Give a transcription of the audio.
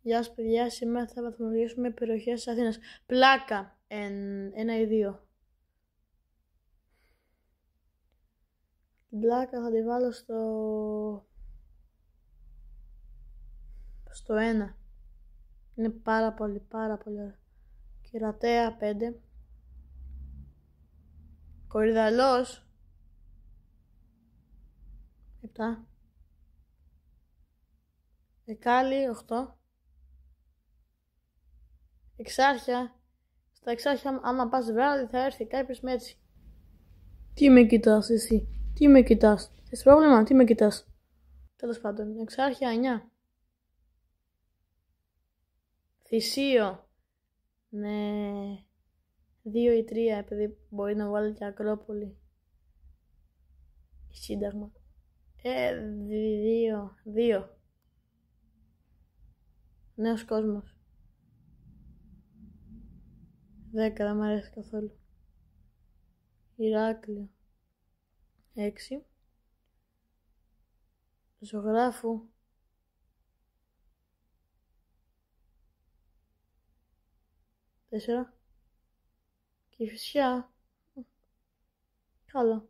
Γεια σας παιδιά, σήμερα θα βαθμολογήσουμε περιοχές της Αθήνας. Πλάκα, 1 ή 2. Την πλάκα θα τη βάλω στο 1. Είναι πάρα πολύ ωραία. Κερατέα 5. Κορυδαλός 7. Εκάλη 8. Εξάρχεια. Στα Εξάρχεια άμα πας βράδυ θα έρθει κάποιος με έτσι. Τι με κοιτάς εσύ, τι με κοιτάς, θες πρόβλημα, τι με κοιτάς. Τέλος πάντων, Εξάρχεια 9. Θησίο, ναι, 2 ή 3, επειδή μπορεί να βάλει και Ακρόπολη. Σύνταγμα. 2. Νέος κόσμος. 10, δεν μ' αρέσει καθόλου. Ηράκλειο 6. Ζωγράφου 4. Κηφισιά. Καλό.